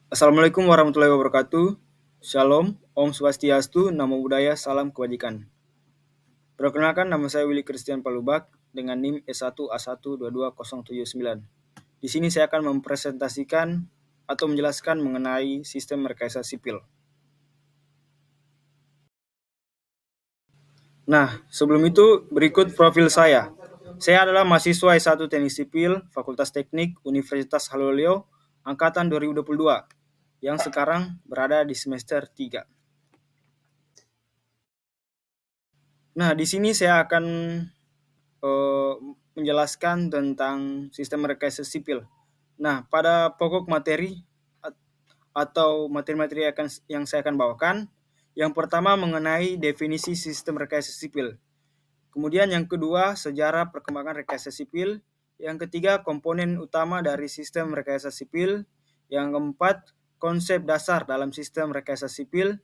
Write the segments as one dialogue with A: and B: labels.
A: Assalamualaikum warahmatullahi wabarakatuh. Shalom, Om Swastiastu, Namo Buddhaya, Salam Kebajikan. Perkenalkan, nama saya Willy Christian Palubak dengan NIM S1A1220079. Di sini saya akan mempresentasikan atau menjelaskan mengenai sistem rekayasa sipil. Nah, sebelum itu berikut profil saya. Saya adalah mahasiswa S1 Teknik Sipil, Fakultas Teknik, Universitas Haloleo, Angkatan 2022, yang sekarang berada di semester 3. Nah, di sini saya akan menjelaskan tentang sistem rekayasa sipil. Nah, pada pokok materi atau materi-materi yang saya akan bawakan, yang pertama mengenai definisi sistem rekayasa sipil. Kemudian yang kedua, sejarah perkembangan rekayasa sipil. Yang ketiga, komponen utama dari sistem rekayasa sipil. Yang keempat, konsep dasar dalam sistem rekayasa sipil.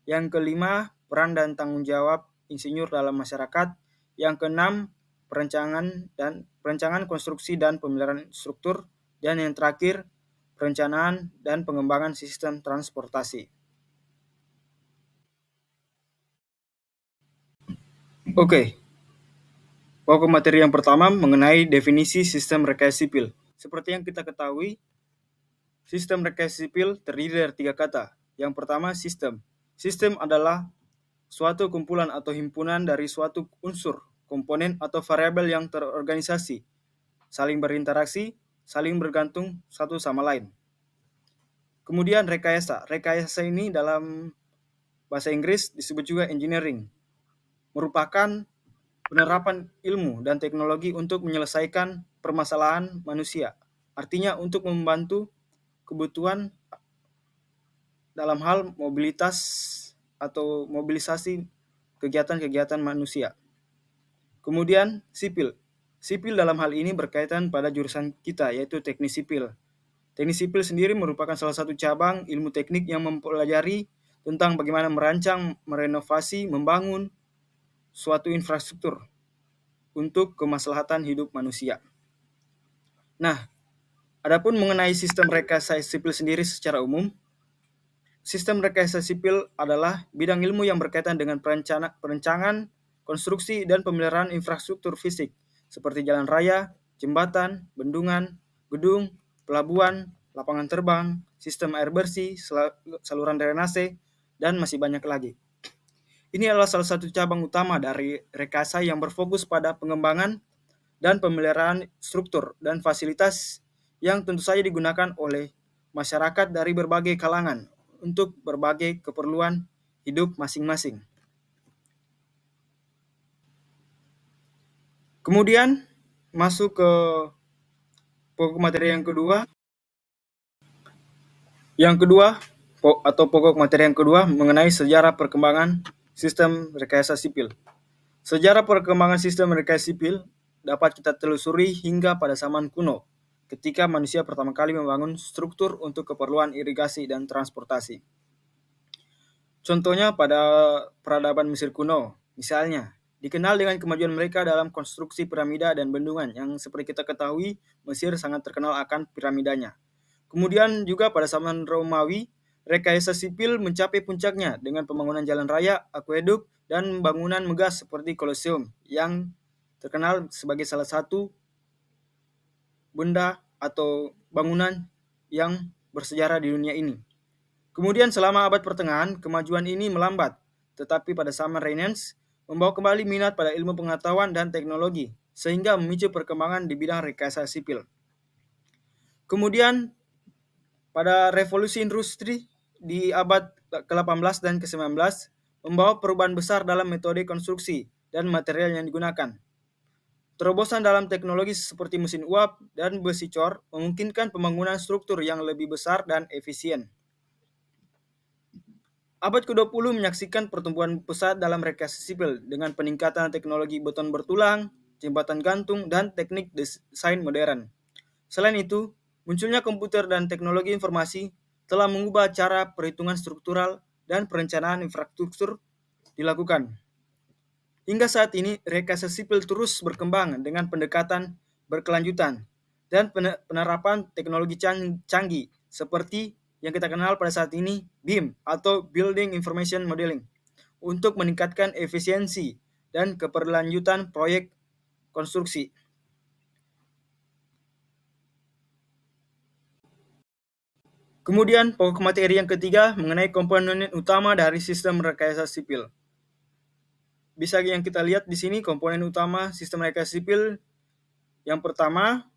A: Yang kelima, peran dan tanggung jawab insinyur dalam masyarakat. Yang keenam, perencanaan konstruksi dan pemeliharaan struktur. Dan yang terakhir, perencanaan dan pengembangan sistem transportasi. Oke. Pokok materi yang pertama mengenai definisi sistem rekayasa sipil. Seperti yang kita ketahui, sistem rekayasa sipil terdiri dari 3 kata. Yang pertama, sistem. Sistem adalah suatu kumpulan atau himpunan dari suatu unsur, komponen atau variabel yang terorganisasi, saling berinteraksi, saling bergantung satu sama lain. Kemudian rekayasa. Rekayasa ini dalam bahasa Inggris disebut juga engineering. Merupakan penerapan ilmu dan teknologi untuk menyelesaikan permasalahan manusia. Artinya untuk membantu kebutuhan dalam hal mobilitas atau mobilisasi kegiatan-kegiatan manusia. Kemudian sipil. Sipil dalam hal ini berkaitan pada jurusan kita, yaitu teknik sipil. Teknik sipil sendiri merupakan salah satu cabang ilmu teknik yang mempelajari tentang bagaimana merancang, merenovasi, membangun suatu infrastruktur untuk kemaslahatan hidup manusia. Nah, adapun mengenai sistem rekayasa sipil sendiri secara umum, sistem rekayasa sipil adalah bidang ilmu yang berkaitan dengan perencanaan, konstruksi, dan pemeliharaan infrastruktur fisik, seperti jalan raya, jembatan, bendungan, gedung, pelabuhan, lapangan terbang, sistem air bersih, saluran drainase, dan masih banyak lagi. Ini adalah salah satu cabang utama dari rekayasa yang berfokus pada pengembangan dan pemeliharaan struktur dan fasilitas yang tentu saja digunakan oleh masyarakat dari berbagai kalangan untuk berbagai keperluan hidup masing-masing. Kemudian masuk ke pokok materi yang kedua. Pokok materi yang kedua mengenai sejarah perkembangan sistem rekayasa sipil. Sejarah perkembangan sistem rekayasa sipil dapat kita telusuri hingga pada zaman kuno, ketika manusia pertama kali membangun struktur untuk keperluan irigasi dan transportasi. Contohnya pada peradaban Mesir kuno, misalnya, dikenal dengan kemajuan mereka dalam konstruksi piramida dan bendungan yang seperti kita ketahui, Mesir sangat terkenal akan piramidanya. Kemudian juga pada zaman Romawi, rekayasa sipil mencapai puncaknya dengan pembangunan jalan raya, akueduk, dan bangunan megah seperti Colosseum yang terkenal sebagai salah satu benda atau bangunan yang bersejarah di dunia ini. Kemudian selama abad pertengahan, kemajuan ini melambat, tetapi pada zaman Renaissance membawa kembali minat pada ilmu pengetahuan dan teknologi, sehingga memicu perkembangan di bidang rekayasa sipil. Kemudian pada revolusi industri di abad ke-18 dan ke-19 membawa perubahan besar dalam metode konstruksi dan material yang digunakan. Terobosan dalam teknologi seperti mesin uap dan besi cor memungkinkan pembangunan struktur yang lebih besar dan efisien. Abad ke-20 menyaksikan pertumbuhan pesat dalam rekayasa sipil dengan peningkatan teknologi beton bertulang, jembatan gantung, dan teknik desain modern. Selain itu, munculnya komputer dan teknologi informasi telah mengubah cara perhitungan struktural dan perencanaan infrastruktur dilakukan. Hingga saat ini, rekayasa sipil terus berkembang dengan pendekatan berkelanjutan dan penerapan teknologi canggih seperti yang kita kenal pada saat ini BIM atau Building Information Modeling untuk meningkatkan efisiensi dan keberlanjutan proyek konstruksi. Kemudian pokok materi yang ketiga mengenai komponen utama dari sistem rekayasa sipil. Bisa yang kita lihat di sini komponen utama sistem rekayasa sipil yang pertama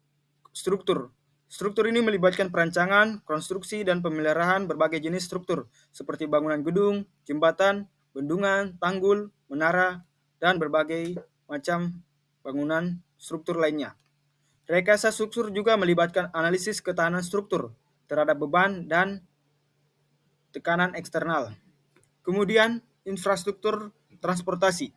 A: struktur. Struktur ini melibatkan perancangan, konstruksi, dan pemeliharaan berbagai jenis struktur seperti bangunan gedung, jembatan, bendungan, tanggul, menara, dan berbagai macam bangunan struktur lainnya. Rekayasa struktur juga melibatkan analisis ketahanan struktur terhadap beban dan tekanan eksternal. Kemudian, infrastruktur transportasi.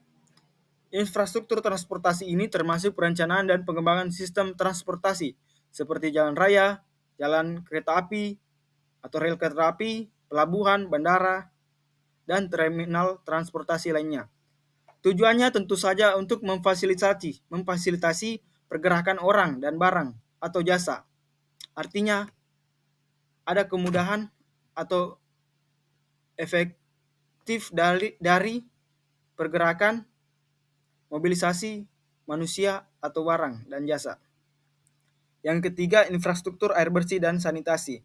A: Infrastruktur transportasi ini termasuk perencanaan dan pengembangan sistem transportasi seperti jalan raya, jalan kereta api atau rel kereta api, pelabuhan, bandara, dan terminal transportasi lainnya. Tujuannya tentu saja untuk memfasilitasi pergerakan orang dan barang atau jasa. Artinya ada kemudahan atau efektif dari pergerakan mobilisasi manusia atau barang dan jasa. Yang ketiga, infrastruktur air bersih dan sanitasi.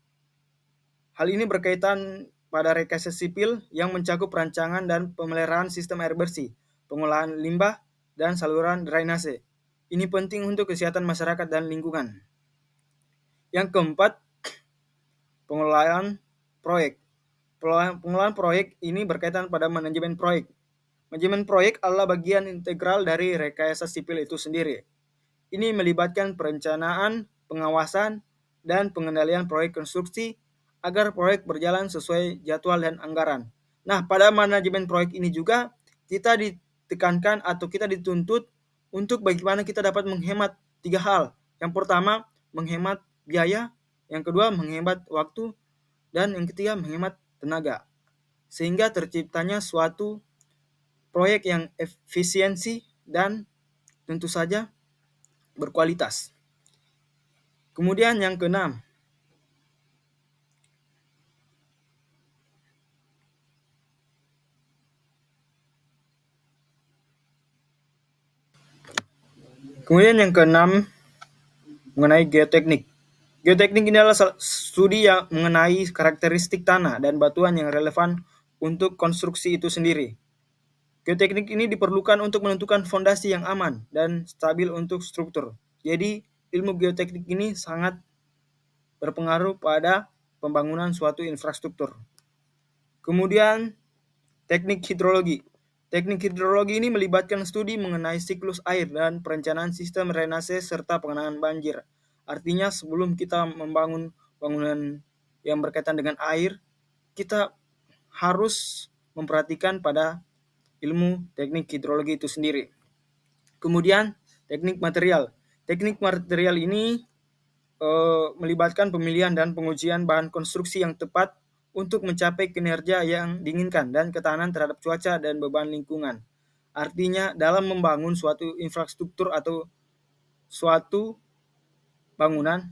A: Hal ini berkaitan pada rekayasa sipil yang mencakup perancangan dan pemeliharaan sistem air bersih, pengolahan limbah, dan saluran drainase. Ini penting untuk kesehatan masyarakat dan lingkungan. Yang keempat, pengelolaan proyek. Pengelolaan proyek ini berkaitan pada manajemen proyek. Manajemen proyek adalah bagian integral dari rekayasa sipil itu sendiri. Ini melibatkan perencanaan, pengawasan, dan pengendalian proyek konstruksi agar proyek berjalan sesuai jadwal dan anggaran. Nah, pada manajemen proyek ini juga kita ditekankan atau kita dituntut untuk bagaimana kita dapat menghemat 3 hal. Yang pertama, menghemat biaya, yang kedua, menghemat waktu, dan yang ketiga, menghemat tenaga. Sehingga terciptanya suatu proyek yang efisiensi dan tentu saja berkualitas. Kemudian yang keenam, mengenai geoteknik. Geoteknik ini adalah studi yang mengenai karakteristik tanah dan batuan yang relevan untuk konstruksi itu sendiri. Geoteknik ini diperlukan untuk menentukan fondasi yang aman dan stabil untuk struktur. Jadi, ilmu geoteknik ini sangat berpengaruh pada pembangunan suatu infrastruktur. Kemudian, teknik hidrologi. Teknik hidrologi ini melibatkan studi mengenai siklus air dan perencanaan sistem drainase serta pengenangan banjir. Artinya sebelum kita membangun bangunan yang berkaitan dengan air, kita harus memperhatikan pada ilmu teknik hidrologi itu sendiri. Kemudian teknik material. Teknik material ini melibatkan pemilihan dan pengujian bahan konstruksi yang tepat untuk mencapai kinerja yang diinginkan dan ketahanan terhadap cuaca dan beban lingkungan. Artinya dalam membangun suatu infrastruktur atau suatu bangunan,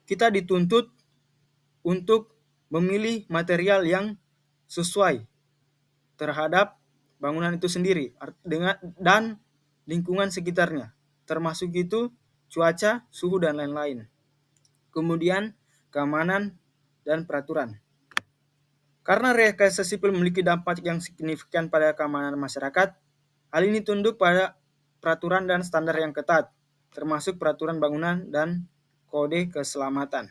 A: kita dituntut untuk memilih material yang sesuai terhadap bangunan itu sendiri dan lingkungan sekitarnya, termasuk itu cuaca, suhu, dan lain-lain. Kemudian keamanan dan peraturan. Karena rekayasa sipil memiliki dampak yang signifikan pada keamanan masyarakat, hal ini tunduk pada peraturan dan standar yang ketat, termasuk peraturan bangunan dan kode keselamatan.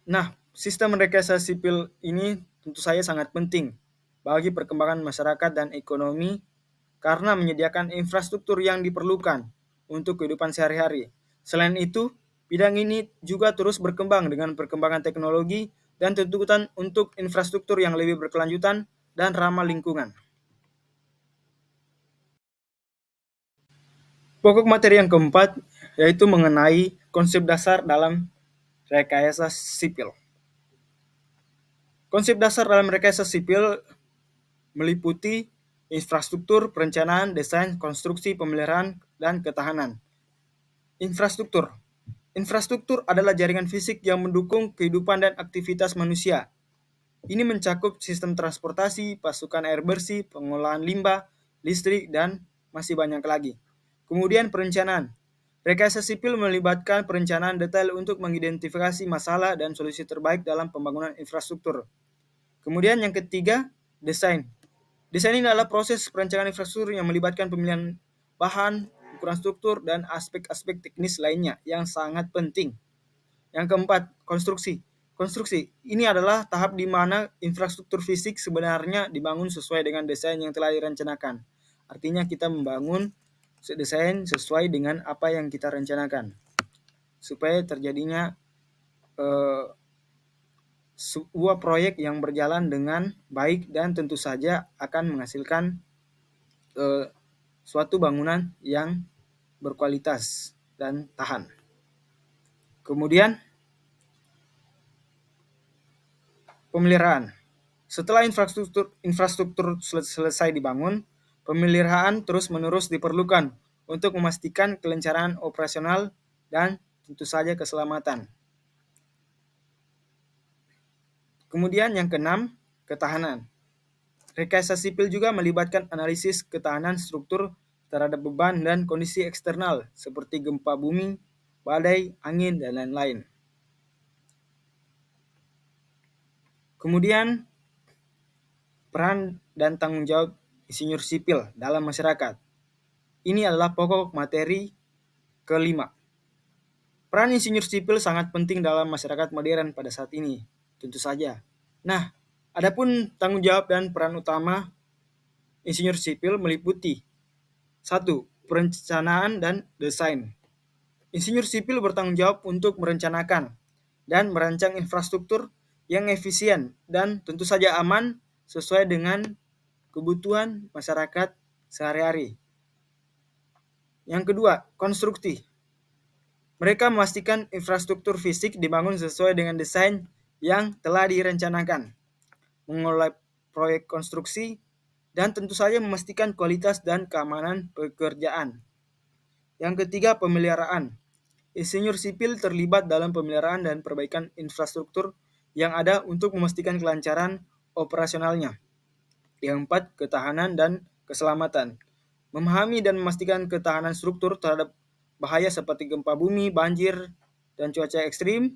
A: Nah, sistem rekayasa sipil ini tentu saja sangat penting bagi perkembangan masyarakat dan ekonomi karena menyediakan infrastruktur yang diperlukan untuk kehidupan sehari-hari. Selain itu, bidang ini juga terus berkembang dengan perkembangan teknologi dan tuntutan untuk infrastruktur yang lebih berkelanjutan dan ramah lingkungan. Pokok materi yang keempat yaitu mengenai konsep dasar dalam rekayasa sipil. Konsep dasar dalam rekayasa sipil meliputi infrastruktur, perencanaan, desain, konstruksi, pemeliharaan, dan ketahanan. Infrastruktur. Infrastruktur adalah jaringan fisik yang mendukung kehidupan dan aktivitas manusia. Ini mencakup sistem transportasi, pasokan air bersih, pengolahan limbah, listrik, dan masih banyak lagi. Kemudian perencanaan. Rekayasa sipil melibatkan perencanaan detail untuk mengidentifikasi masalah dan solusi terbaik dalam pembangunan infrastruktur. Kemudian yang ketiga, desain. Desain ini adalah proses perencanaan infrastruktur yang melibatkan pemilihan bahan, ukuran struktur, dan aspek-aspek teknis lainnya yang sangat penting. Yang keempat, konstruksi. Konstruksi ini adalah tahap di mana infrastruktur fisik sebenarnya dibangun sesuai dengan desain yang telah direncanakan. Artinya kita membangun desain sesuai dengan apa yang kita rencanakan supaya terjadinya sebuah proyek yang berjalan dengan baik dan tentu saja akan menghasilkan suatu bangunan yang berkualitas dan tahan. Kemudian pemeliharaan. Setelah infrastruktur selesai dibangun, pemeliharaan terus-menerus diperlukan untuk memastikan kelancaran operasional dan tentu saja keselamatan. Kemudian yang keenam, ketahanan. Rekayasa sipil juga melibatkan analisis ketahanan struktur terhadap beban dan kondisi eksternal seperti gempa bumi, badai, angin, dan lain-lain. Kemudian peran dan tanggung jawab insinyur sipil dalam masyarakat. Ini adalah pokok materi kelima. Peran insinyur sipil sangat penting dalam masyarakat modern pada saat ini, tentu saja. Nah, adapun tanggung jawab dan peran utama insinyur sipil meliputi 1. Perencanaan dan desain. Insinyur sipil bertanggung jawab untuk merencanakan dan merancang infrastruktur yang efisien dan tentu saja aman sesuai dengan kebutuhan masyarakat sehari-hari. Yang kedua, konstruksi. Mereka memastikan infrastruktur fisik dibangun sesuai dengan desain yang telah direncanakan, mengelola proyek konstruksi, dan tentu saja memastikan kualitas dan keamanan pekerjaan. Yang ketiga, pemeliharaan. Insinyur sipil terlibat dalam pemeliharaan dan perbaikan infrastruktur yang ada untuk memastikan kelancaran operasionalnya. Yang keempat, ketahanan dan keselamatan. Memahami dan memastikan ketahanan struktur terhadap bahaya seperti gempa bumi, banjir, dan cuaca ekstrim.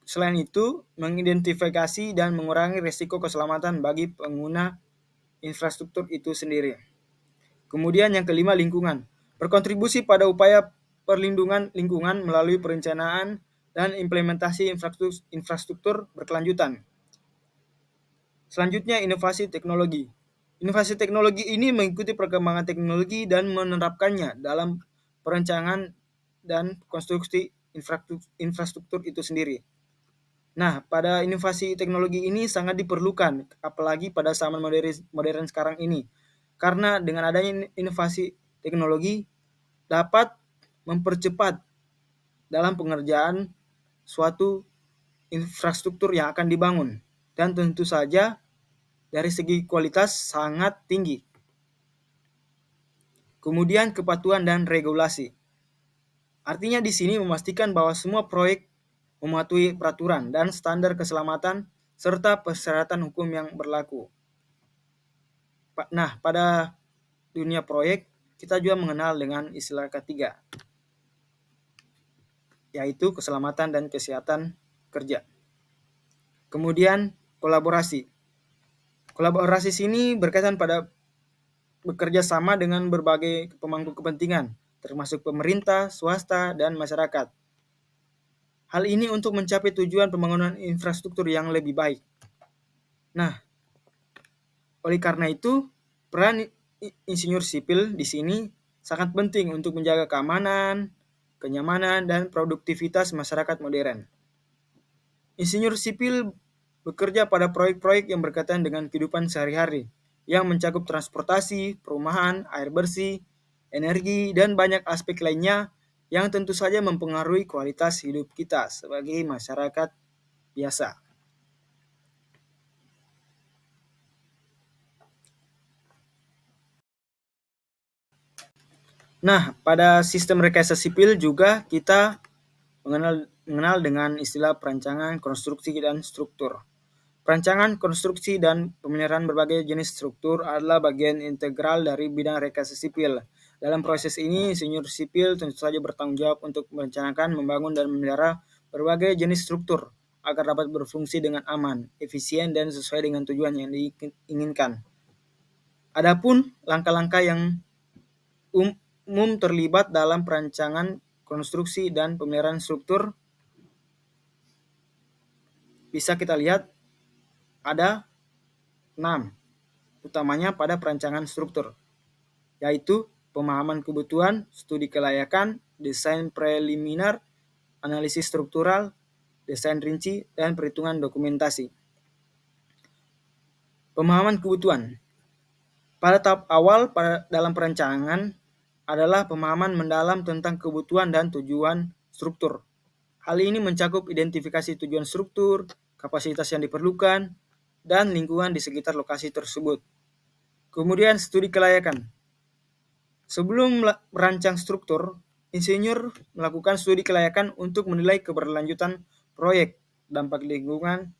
A: Selain itu, mengidentifikasi dan mengurangi risiko keselamatan bagi pengguna infrastruktur itu sendiri. Kemudian yang kelima, lingkungan. Berkontribusi pada upaya perlindungan lingkungan melalui perencanaan dan implementasi infrastruktur berkelanjutan. Selanjutnya, inovasi teknologi. Inovasi teknologi ini mengikuti perkembangan teknologi dan menerapkannya dalam perencanaan dan konstruksi infrastruktur itu sendiri. Nah, pada inovasi teknologi ini sangat diperlukan, apalagi pada zaman modern sekarang ini. Karena dengan adanya inovasi teknologi dapat mempercepat dalam pengerjaan suatu infrastruktur yang akan dibangun. Dan tentu saja dari segi kualitas sangat tinggi. Kemudian kepatuhan dan regulasi. Artinya di sini memastikan bahwa semua proyek mematuhi peraturan dan standar keselamatan serta persyaratan hukum yang berlaku. Nah, pada dunia proyek kita juga mengenal dengan istilah ketiga, yaitu keselamatan dan kesehatan kerja. Kemudian kolaborasi. Kolaborasi sini berkaitan pada bekerja sama dengan berbagai pemangku kepentingan, termasuk pemerintah, swasta, dan masyarakat. Hal ini untuk mencapai tujuan pembangunan infrastruktur yang lebih baik. Nah, oleh karena itu, peran insinyur sipil di sini sangat penting untuk menjaga keamanan, kenyamanan, dan produktivitas masyarakat modern. Insinyur sipil bekerja pada proyek-proyek yang berkaitan dengan kehidupan sehari-hari, yang mencakup transportasi, perumahan, air bersih, energi, dan banyak aspek lainnya yang tentu saja mempengaruhi kualitas hidup kita sebagai masyarakat biasa. Nah, pada sistem rekayasa sipil juga kita mengenal dengan istilah perancangan, konstruksi, dan struktur. Perancangan, konstruksi, dan pemeliharaan berbagai jenis struktur adalah bagian integral dari bidang rekayasa sipil. Dalam proses ini, insinyur sipil tentu saja bertanggung jawab untuk merencanakan, membangun, dan memelihara berbagai jenis struktur agar dapat berfungsi dengan aman, efisien, dan sesuai dengan tujuan yang diinginkan. Adapun langkah-langkah yang umum terlibat dalam perancangan, konstruksi, dan pemeliharaan struktur bisa kita lihat ada 6, utamanya pada perancangan struktur, yaitu pemahaman kebutuhan, studi kelayakan, desain preliminar, analisis struktural, desain rinci, dan perhitungan dokumentasi. Pemahaman kebutuhan. Pada tahap awal dalam perancangan adalah pemahaman mendalam tentang kebutuhan dan tujuan struktur. Hal ini mencakup identifikasi tujuan struktur, kapasitas yang diperlukan, dan lingkungan di sekitar lokasi tersebut. Kemudian studi kelayakan. Sebelum merancang struktur, insinyur melakukan studi kelayakan untuk menilai keberlanjutan proyek, dampak lingkungan,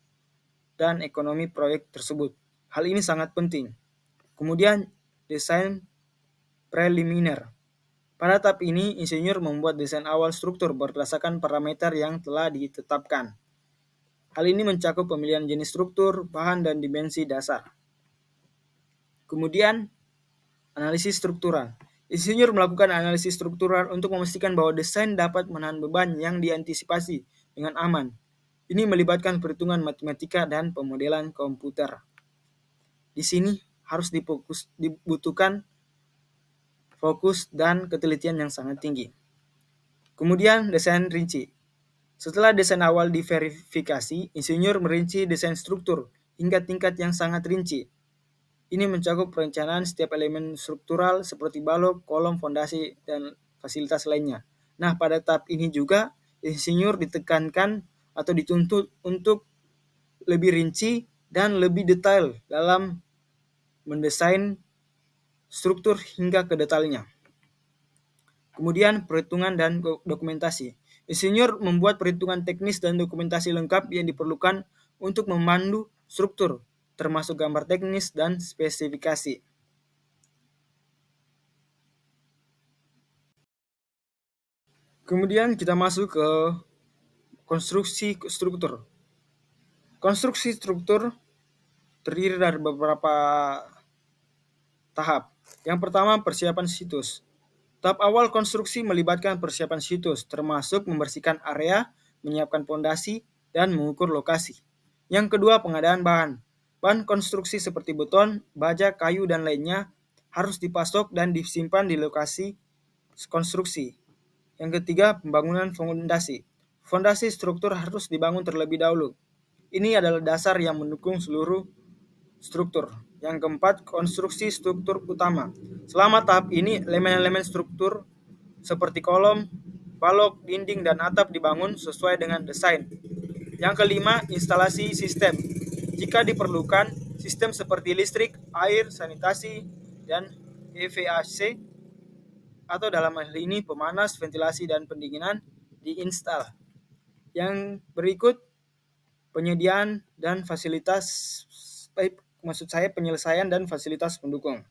A: dan ekonomi proyek tersebut. Hal ini sangat penting. Kemudian desain preliminar. Pada tahap ini, insinyur membuat desain awal struktur berdasarkan parameter yang telah ditetapkan. Hal ini mencakup pemilihan jenis struktur, bahan, dan dimensi dasar. Kemudian, analisis struktural. Insinyur melakukan analisis struktural untuk memastikan bahwa desain dapat menahan beban yang diantisipasi dengan aman. Ini melibatkan perhitungan matematika dan pemodelan komputer. Di sini harus dibutuhkan fokus dan ketelitian yang sangat tinggi. Kemudian desain rinci. Setelah desain awal diverifikasi, insinyur merinci desain struktur hingga tingkat yang sangat rinci. Ini mencakup perencanaan setiap elemen struktural seperti balok, kolom, fondasi, dan fasilitas lainnya. Nah, pada tahap ini juga insinyur ditekankan atau dituntut untuk lebih rinci dan lebih detail dalam mendesain struktur hingga ke detailnya. Kemudian perhitungan dan dokumentasi. Insinyur membuat perhitungan teknis dan dokumentasi lengkap yang diperlukan untuk memandu struktur, termasuk gambar teknis dan spesifikasi. Kemudian kita masuk ke konstruksi struktur. Konstruksi struktur terdiri dari beberapa tahap. Yang pertama, persiapan situs. Tahap awal konstruksi melibatkan persiapan situs, termasuk membersihkan area, menyiapkan fondasi, dan mengukur lokasi. Yang kedua, pengadaan bahan. Bahan konstruksi seperti beton, baja, kayu, dan lainnya harus dipasok dan disimpan di lokasi konstruksi. Yang ketiga, pembangunan fondasi. Fondasi struktur harus dibangun terlebih dahulu. Ini adalah dasar yang mendukung seluruh struktur. Yang keempat, konstruksi struktur utama. Selama tahap ini, elemen-elemen struktur seperti kolom, balok, dinding, dan atap dibangun sesuai dengan desain. Yang kelima, instalasi sistem. Jika diperlukan, sistem seperti listrik, air, sanitasi, dan HVAC atau dalam hal ini pemanas, ventilasi, dan pendinginan diinstal. Yang berikut, penyediaan dan fasilitas penyelesaian dan fasilitas pendukung.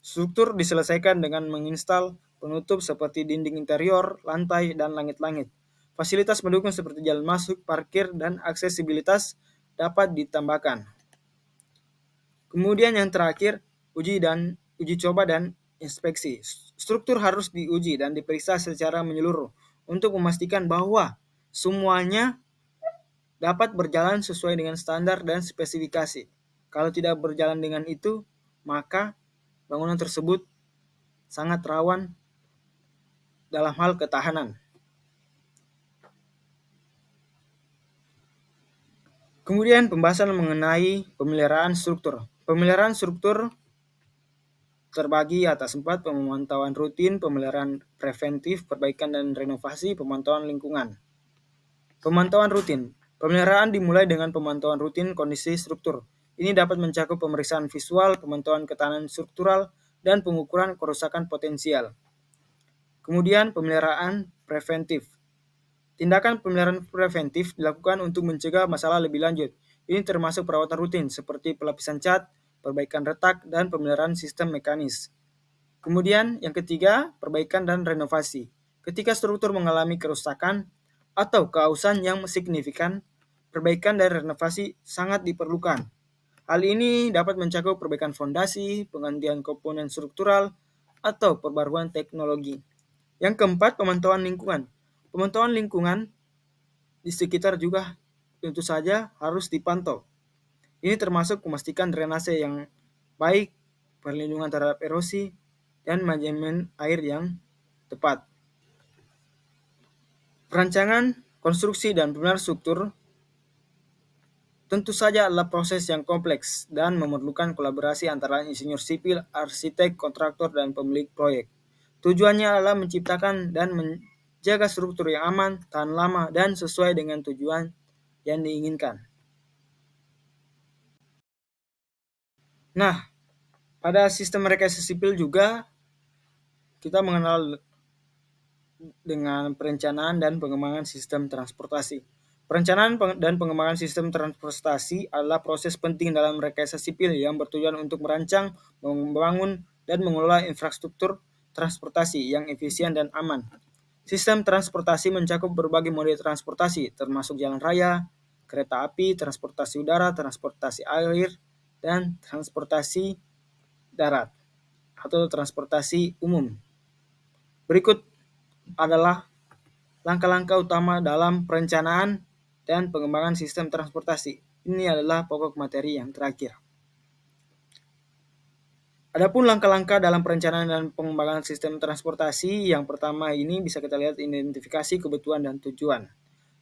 A: Struktur diselesaikan dengan menginstal penutup seperti dinding interior, lantai, dan langit-langit. Fasilitas pendukung seperti jalan masuk, parkir, dan aksesibilitas dapat ditambahkan. Kemudian yang terakhir, uji coba dan inspeksi. Struktur harus diuji dan diperiksa secara menyeluruh untuk memastikan bahwa semuanya dapat berjalan sesuai dengan standar dan spesifikasi. Kalau tidak berjalan dengan itu, maka bangunan tersebut sangat rawan dalam hal ketahanan. Kemudian pembahasan mengenai pemeliharaan struktur. Pemeliharaan struktur terbagi atas 4, pemantauan rutin, pemeliharaan preventif, perbaikan dan renovasi, pemantauan lingkungan. Pemantauan rutin. Pemeliharaan dimulai dengan pemantauan rutin kondisi struktur. Ini dapat mencakup pemeriksaan visual, pemantauan ketahanan struktural, dan pengukuran kerusakan potensial. Kemudian pemeliharaan preventif. Tindakan pemeliharaan preventif dilakukan untuk mencegah masalah lebih lanjut. Ini termasuk perawatan rutin seperti pelapisan cat, perbaikan retak, dan pemeliharaan sistem mekanis. Kemudian yang ketiga, perbaikan dan renovasi. Ketika struktur mengalami kerusakan atau keausan yang signifikan, perbaikan dan renovasi sangat diperlukan. Hal ini dapat mencakup perbaikan fondasi, penggantian komponen struktural, atau perbaruan teknologi. Yang keempat, pemantauan lingkungan. Pemantauan lingkungan di sekitar juga tentu saja harus dipantau. Ini termasuk memastikan drainase yang baik, perlindungan terhadap erosi, dan manajemen air yang tepat. Perancangan, konstruksi, dan pemeliharaan struktur tentu saja adalah proses yang kompleks dan memerlukan kolaborasi antara insinyur sipil, arsitek, kontraktor, dan pemilik proyek. Tujuannya adalah menciptakan dan menjaga struktur yang aman, tahan lama, dan sesuai dengan tujuan yang diinginkan. Nah, pada sistem rekayasa sipil juga kita mengenal dengan perencanaan dan pengembangan sistem transportasi. Perencanaan dan pengembangan sistem transportasi adalah proses penting dalam rekayasa sipil yang bertujuan untuk merancang, membangun, dan mengelola infrastruktur transportasi yang efisien dan aman. Sistem transportasi mencakup berbagai mode transportasi, termasuk jalan raya, kereta api, transportasi udara, transportasi air, dan transportasi darat atau transportasi umum. Berikut adalah langkah-langkah utama dalam perencanaan dan pengembangan sistem transportasi. Ini adalah pokok materi yang terakhir. Adapun langkah-langkah dalam perencanaan dan pengembangan sistem transportasi, yang pertama ini bisa kita lihat identifikasi kebutuhan dan tujuan.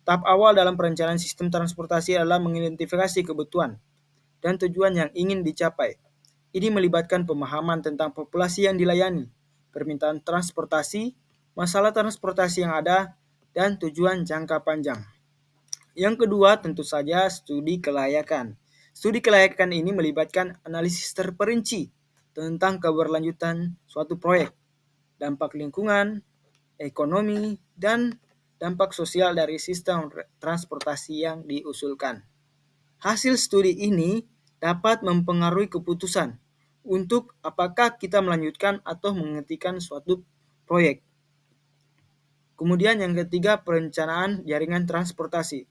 A: Tahap awal dalam perencanaan sistem transportasi adalah mengidentifikasi kebutuhan dan tujuan yang ingin dicapai. Ini melibatkan pemahaman tentang populasi yang dilayani, permintaan transportasi, masalah transportasi yang ada, dan tujuan jangka panjang. Yang kedua, tentu saja studi kelayakan. Studi kelayakan ini melibatkan analisis terperinci tentang keberlanjutan suatu proyek, dampak lingkungan, ekonomi, dan dampak sosial dari sistem transportasi yang diusulkan. Hasil studi ini dapat mempengaruhi keputusan untuk apakah kita melanjutkan atau menghentikan suatu proyek. Kemudian yang ketiga, perencanaan jaringan transportasi.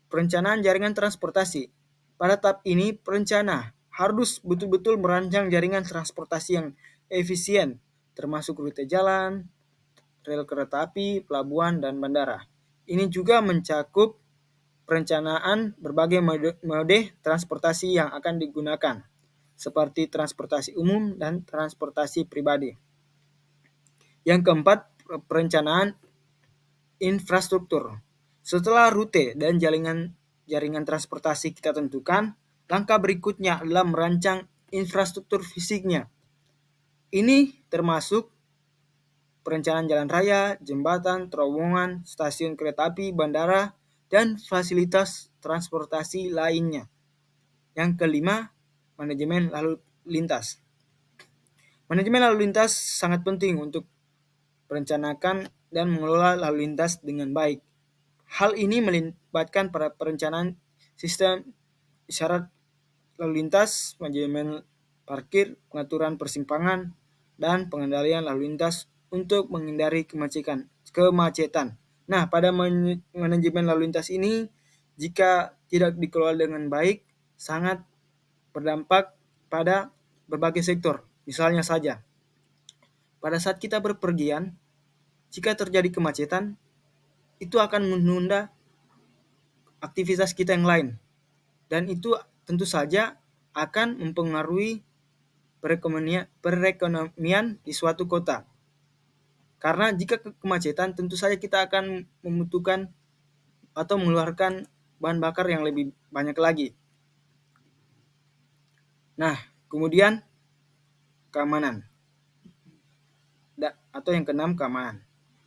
A: Perencanaan jaringan transportasi. Pada tahap ini, perencana harus betul-betul merancang jaringan transportasi yang efisien, termasuk rute jalan, rel kereta api, pelabuhan, dan bandara. Ini juga mencakup perencanaan berbagai mode transportasi yang akan digunakan, seperti transportasi umum dan transportasi pribadi. Yang keempat, perencanaan infrastruktur. Setelah rute dan jaringan transportasi kita tentukan, langkah berikutnya adalah merancang infrastruktur fisiknya. Ini termasuk perencanaan jalan raya, jembatan, terowongan, stasiun kereta api, bandara, dan fasilitas transportasi lainnya. Yang kelima, manajemen lalu lintas. Manajemen lalu lintas sangat penting untuk merencanakan dan mengelola lalu lintas dengan baik. Hal ini melibatkan perencanaan sistem isyarat lalu lintas, manajemen parkir, pengaturan persimpangan, dan pengendalian lalu lintas untuk menghindari kemacetan. Nah, pada manajemen lalu lintas ini, jika tidak dikelola dengan baik, sangat berdampak pada berbagai sektor. Misalnya saja, pada saat kita berpergian, jika terjadi kemacetan, itu akan menunda aktivitas kita yang lain. Dan itu tentu saja akan mempengaruhi perekonomian di suatu kota. Karena jika kemacetan, tentu saja kita akan membutuhkan atau mengeluarkan bahan bakar yang lebih banyak lagi. Nah, kemudian keamanan. Atau yang keenam, keamanan.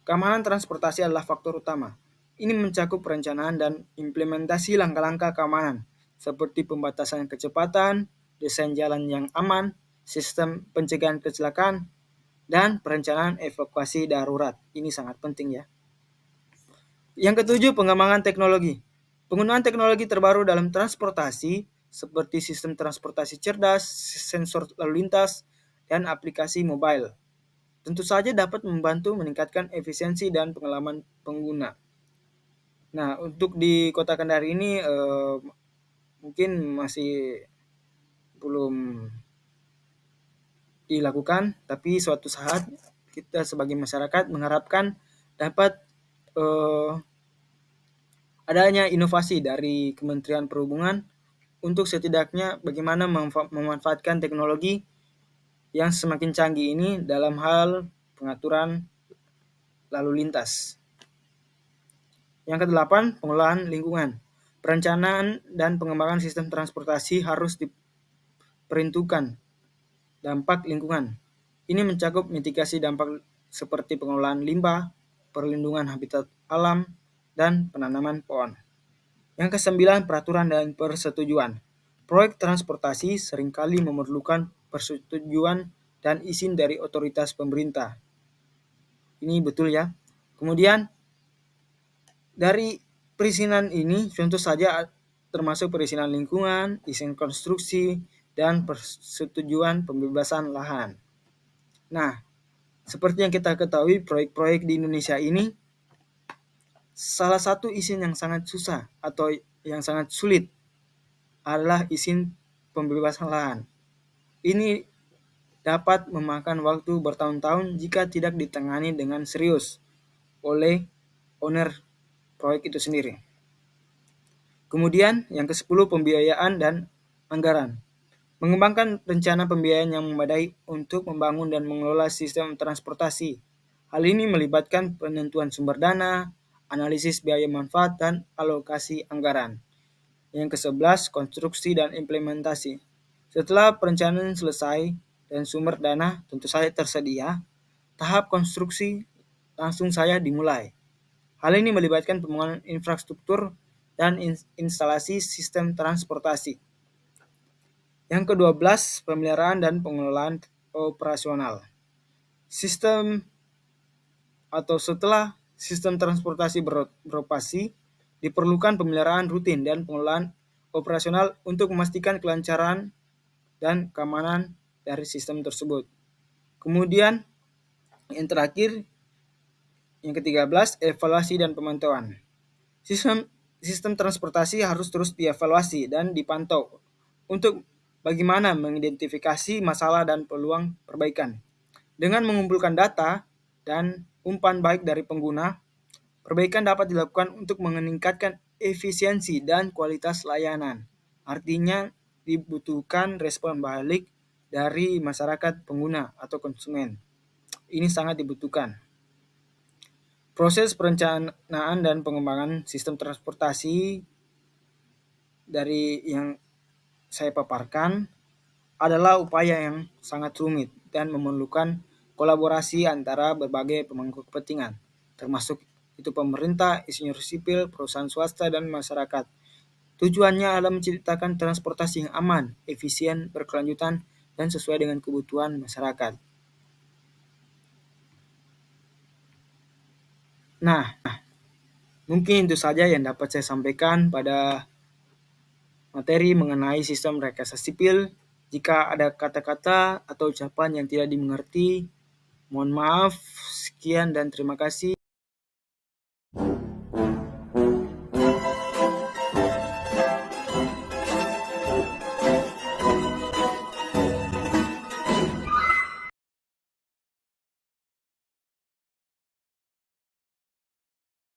A: Keamanan transportasi adalah faktor utama. Ini mencakup perencanaan dan implementasi langkah-langkah keamanan, seperti pembatasan kecepatan, desain jalan yang aman, sistem pencegahan kecelakaan, dan perencanaan evakuasi darurat. Ini sangat penting ya. Yang ketujuh, pengembangan teknologi. Penggunaan teknologi terbaru dalam transportasi seperti sistem transportasi cerdas, sensor lalu lintas, dan aplikasi mobile tentu saja dapat membantu meningkatkan efisiensi dan pengalaman pengguna. Nah, untuk di Kota Kendari ini mungkin masih belum dilakukan, tapi suatu saat kita sebagai masyarakat mengharapkan dapat adanya inovasi dari Kementerian Perhubungan untuk setidaknya bagaimana memanfaatkan teknologi yang semakin canggih ini dalam hal pengaturan lalu lintas. Yang kedelapan, pengelolaan lingkungan. Perencanaan dan pengembangan sistem transportasi harus diperhitungkan dampak lingkungan. Ini mencakup mitigasi dampak seperti pengelolaan limbah, perlindungan habitat alam, dan penanaman pohon. Yang kesembilan, peraturan dan persetujuan. Proyek transportasi seringkali memerlukan persetujuan dan izin dari otoritas pemerintah. Ini betul ya. Kemudian dari perizinan ini tentu saja termasuk perizinan lingkungan, izin konstruksi, dan persetujuan pembebasan lahan. Nah, seperti yang kita ketahui, proyek-proyek di Indonesia ini salah satu izin yang sangat susah atau yang sangat sulit adalah izin pembebasan lahan. Ini dapat memakan waktu bertahun-tahun jika tidak ditangani dengan serius oleh owner proyek itu sendiri. Kemudian yang ke-10, pembiayaan dan anggaran. Mengembangkan rencana pembiayaan yang memadai untuk membangun dan mengelola sistem transportasi. Hal ini melibatkan penentuan sumber dana, analisis biaya manfaat, dan alokasi anggaran. Yang ke-11, konstruksi dan implementasi. Setelah perencanaan selesai dan sumber dana tentu saja tersedia, tahap konstruksi langsung saja dimulai. Hal ini melibatkan pembangunan infrastruktur dan instalasi sistem transportasi. Yang ke-12, pemeliharaan dan pengelolaan operasional. Sistem atau setelah sistem transportasi beroperasi, diperlukan pemeliharaan rutin dan pengelolaan operasional untuk memastikan kelancaran dan keamanan dari sistem tersebut. Kemudian yang terakhir, yang ke-13, evaluasi dan pemantauan. Sistem transportasi harus terus dievaluasi dan dipantau untuk bagaimana mengidentifikasi masalah dan peluang perbaikan. Dengan mengumpulkan data dan umpan baik dari pengguna, perbaikan dapat dilakukan untuk meningkatkan efisiensi dan kualitas layanan. Artinya dibutuhkan respon balik dari masyarakat pengguna atau konsumen. Ini sangat dibutuhkan. Proses perencanaan dan pengembangan sistem transportasi dari yang saya paparkan adalah upaya yang sangat rumit dan memerlukan kolaborasi antara berbagai pemangku kepentingan, termasuk itu pemerintah, insinyur sipil, perusahaan swasta, dan masyarakat. Tujuannya adalah menciptakan transportasi yang aman, efisien, berkelanjutan, dan sesuai dengan kebutuhan masyarakat. Nah, mungkin itu saja yang dapat saya sampaikan pada materi mengenai sistem rekayasa sipil. Jika ada kata-kata atau ucapan yang tidak dimengerti, mohon maaf. Sekian dan terima kasih.